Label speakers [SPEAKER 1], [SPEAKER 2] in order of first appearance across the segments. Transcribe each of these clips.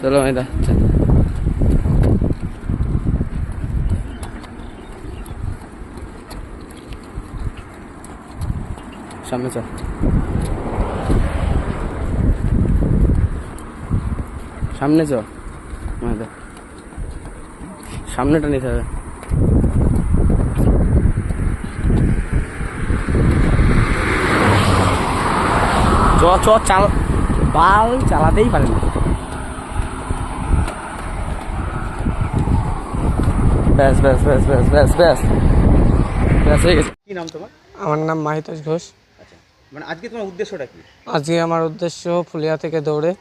[SPEAKER 1] চলো মেয়েদা, সামনে চল, সামনে চল মেয়েদা, সামনেটা নিতে হবে। চ চ চাল, বাল চালাতেই পারে না। ব্যাস ব্যাস ব্যাস ব্যাস ব্যাস ব্যাস ব্যাস হয়ে গেছে। কি নাম তোমার?
[SPEAKER 2] আমার নাম মাহিতোষ ঘোষ।
[SPEAKER 1] আচ্ছা, মানে আজকে তোমার উদ্দেশ্যটা কি?
[SPEAKER 2] আজকে আমার উদ্দেশ্য ফুলিয়া থেকে দৌড়ে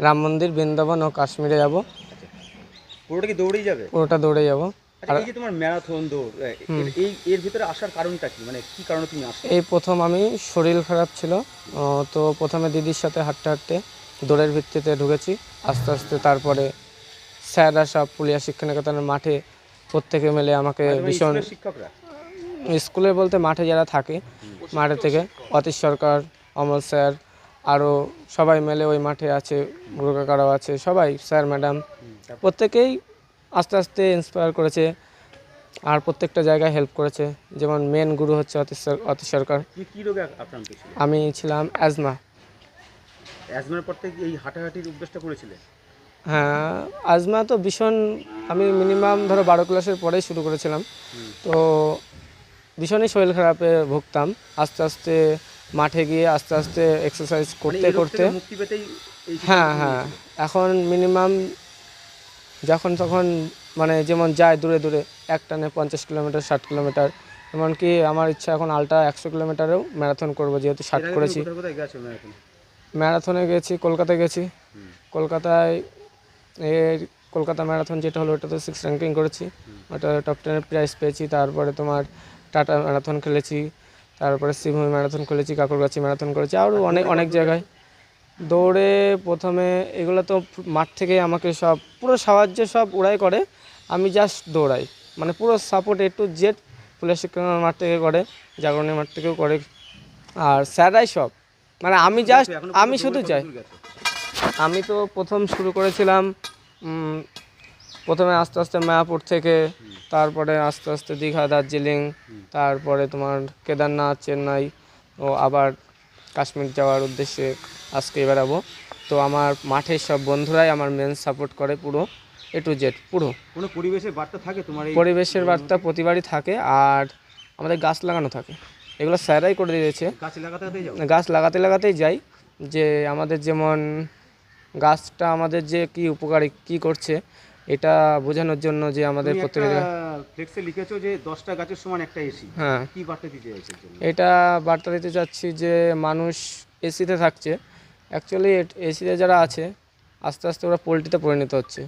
[SPEAKER 2] রাম মন্দির, বৃন্দাবন ও কাশ্মীরে যাব।
[SPEAKER 1] আচ্ছা, পুরোটা কি দৌড়েই যাবে?
[SPEAKER 2] পুরোটা দৌড়ে যাব।
[SPEAKER 1] আচ্ছা, এই যে তোমার ম্যারাথন দৌড়, এর ভিতরে আসার কারণটা কি, মানে কি কারণে তুমি আসো?
[SPEAKER 2] এই প্রথম আমি শরীর খারাপ ছিল, তো প্রথমে দিদির সাথে হাঁটতে হাঁটতে দৌড়ের ভিত্তিতে ঢুকেছি। আস্তে আস্তে তারপরে স্যাররা সব পুলিয়া শিক্ষানিকেতনের মাঠে প্রত্যেকে মিলে আমাকে ভীষণ,
[SPEAKER 1] শিক্ষকরা
[SPEAKER 2] স্কুলে বলতে মাঠে যারা থাকে, মাঠে থেকে অতীশ সরকার, অমল স্যার, আরও সবাই মিলে ওই মাঠে আছে, গুরু কাকারাও আছে, সবাই স্যার ম্যাডাম প্রত্যেকেই আস্তে আস্তে ইন্সপায়ার করেছে আর প্রত্যেকটা জায়গায় হেল্প করেছে। যেমন মেন গুরু হচ্ছে অতীশ সরকার।
[SPEAKER 1] কি রোগে আক্রান্ত ছিল?
[SPEAKER 2] আমি ছিলাম অ্যাজমা।
[SPEAKER 1] অ্যাজমার পর থেকে এই হাঁটাহাঁটির অভ্যাসটা করেছিলে?
[SPEAKER 2] হ্যাঁ, আজমা তো ভীষণ, আমি মিনিমাম ধরো 12 ক্লাসের পরেই শুরু করেছিলাম, তো ভীষণই শরীর খারাপে ভুগতাম। আস্তে আস্তে মাঠে গিয়ে আস্তে আস্তে এক্সারসাইজ করতে করতে
[SPEAKER 1] মুক্তি পেতেই
[SPEAKER 2] হ্যাঁ হ্যাঁ, এখন মিনিমাম যখন তখন মানে যেমন যায় দূরে দূরে একটানে 50 কিলোমিটার 60 কিলোমিটার, এমনকি আমার ইচ্ছা এখন আলট্রা 100 কিলোমিটারেও ম্যারাথন করবো, যেহেতু 60 করেছি। ম্যারাথনে গেছি, কলকাতায় গেছি। কলকাতায় এর কলকাতা ম্যারাথন যেটা হলো ওটাতে 6 র্যাঙ্কিং করেছি, ওটা টপ 10 প্রাইজ পেয়েছি। তারপরে তোমার টাটা ম্যারাথন খেলেছি, তারপরে শ্রীভূমি ম্যারাথন খেলেছি, কাকুরগাছি ম্যারাথন করেছি, আরও অনেক অনেক জায়গায় দৌড়ে। প্রথমে এগুলো তো মাঠ থেকে আমাকে সব পুরো সাহায্য সব ওরাই করে, আমি জাস্ট দৌড়াই, মানে পুরো support A to Z police শিক্ষকের মাঠ থেকে করে, জাগরণের মাঠ থেকেও করে, আর স্যাররাই সব, মানে আমি জাস্ট আমি শুধু যাই। আমি তো প্রথম শুরু করেছিলাম প্রথমে আস্তে আস্তে মায়াপুর থেকে, তারপরে আস্তে আস্তে দীঘা, দার্জিলিং, তারপরে তোমার কেদারনাথ, চেন্নাই, ও আবার কাশ্মীর যাওয়ার উদ্দেশ্যে আজকে বেরাবো। তো আমার মাঠের সব বন্ধুরাই আমার মেন সাপোর্ট করে, পুরো A to Z পুরো।
[SPEAKER 1] কোনো পরিবেশের বার্তা থাকে তোমার?
[SPEAKER 2] পরিবেশের বার্তা প্রতিবারই থাকে, আর আমাদের গাছ লাগানো থাকে, এগুলো স্যারাই করে দিয়েছে। গাছ লাগাতে লাগাতেই যাই, যে আমাদের যেমন গাছটা আমাদের যে কি উপকারী কি করছে এটা বোঝানোর জন্য, যে আমাদের প্রত্যেকটা
[SPEAKER 1] ফ্লেক্সে লিখেছো যে 10টা গাছের সমান একটা এসি।
[SPEAKER 2] হ্যাঁ,
[SPEAKER 1] কি বার্তা দিতে চাইছো?
[SPEAKER 2] এটা বার্তা দিতে চাচ্ছি যে মানুষ এসিতে থাকছে, অ্যাকচুয়ালি এসিতে যারা আছে আস্তে আস্তে ওরা পোলট্রিতে পরিণত হচ্ছে।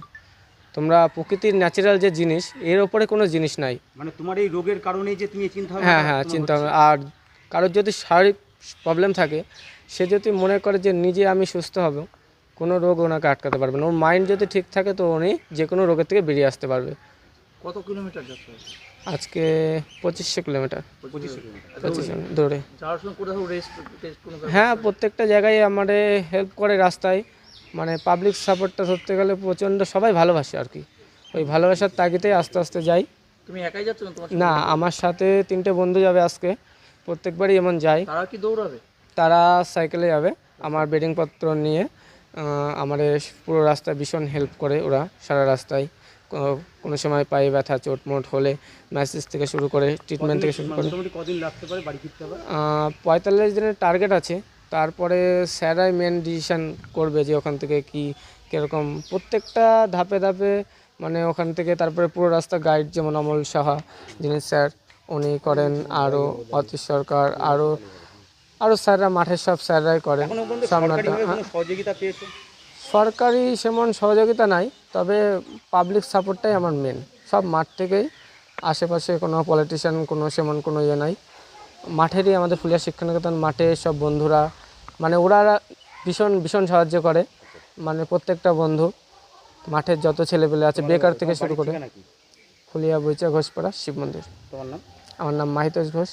[SPEAKER 2] তোমরা প্রকৃতির ন্যাচারাল যে জিনিস, এর ওপরে কোনো জিনিস নাই।
[SPEAKER 1] মানে তোমার এই রোগের কারণেই যে তুমি চিন্তা ভাবনা?
[SPEAKER 2] হ্যাঁ হ্যাঁ, চিন্তা ভাবনা। আর কারোর যদি শারীরিক প্রবলেম থাকে, সে যদি মনে করে যে নিজে আমি সুস্থ হব, কোনো রোগ ওনাকে আটকাতে পারবে না। ওর মাইন্ড যদি ঠিক থাকে তো উনি যে কোনো রোগের থেকে বেরিয়ে আসতে পারবে।
[SPEAKER 1] কত কিলোমিটার যাচ্ছে
[SPEAKER 2] আজকে 2500 কিলোমিটার। 2500 দৌড়ে। হ্যাঁ, প্রত্যেকটা জায়গায় আমাদের হেল্প করে রাস্তায়, মানে পাবলিক সাপোর্টটা ধরতে গেলে প্রচণ্ড, সবাই ভালোবাসে আর কি। ওই ভালোবাসার তাগিদেই আস্তে আস্তে যাই।
[SPEAKER 1] তুমি একাই যাচ্ছ না?
[SPEAKER 2] না, আমার সাথে 3টে বন্ধু যাবে আজকে, প্রত্যেকবারই এমন যায়।
[SPEAKER 1] তারা কি দৌড়াবে?
[SPEAKER 2] তারা সাইকেলে যাবে আমার বেডিংপত্র নিয়ে। আমাদের পুরো রাস্তায় ভীষণ হেল্প করে ওরা, সারা রাস্তায়। কোনো সময় পায়ে ব্যথা, চোট মোট হলে ম্যাসেজ থেকে শুরু করে ট্রিটমেন্ট থেকে শুরু করে।
[SPEAKER 1] কদিন লাগতে পারে বাড়ি ফিরতে হবে?
[SPEAKER 2] 45 দিনের টার্গেট আছে। তারপরে স্যারাই মেন ডিসিশান করবে যে ওখান থেকে কি কীরকম, প্রত্যেকটা ধাপে ধাপে, মানে ওখান থেকে তারপরে পুরো রাস্তা গাইড, যেমন অমল সাহা যিনি স্যার, উনি করেন, আরও অতীশ সরকার, আরও স্যাররা, মাঠের সব স্যাররাই করেন।
[SPEAKER 1] সহযোগিতা পেয়েছে?
[SPEAKER 2] সরকারি সেমন সহযোগিতা নাই, তবে পাবলিক সাপোর্টটাই আমার মেন। সব মাঠ থেকেই, আশেপাশে কোনো পলিটিশিয়ান কোনো সেমন কোনো ইয়ে নাই, মাঠেরই আমাদের ফুলিয়া শিক্ষানিকেতন মাঠে সব বন্ধুরা, মানে ওরা ভীষণ ভীষণ সাহায্য করে। মানে প্রত্যেকটা বন্ধু, মাঠের যত ছেলেপেলে আছে, বেকার থেকে শুরু করে। ফুলিয়া বইচা ঘোষপাড়া শিব মন্দির।
[SPEAKER 1] তোমার নাম?
[SPEAKER 2] আমার নাম মাহিতোষ ঘোষ।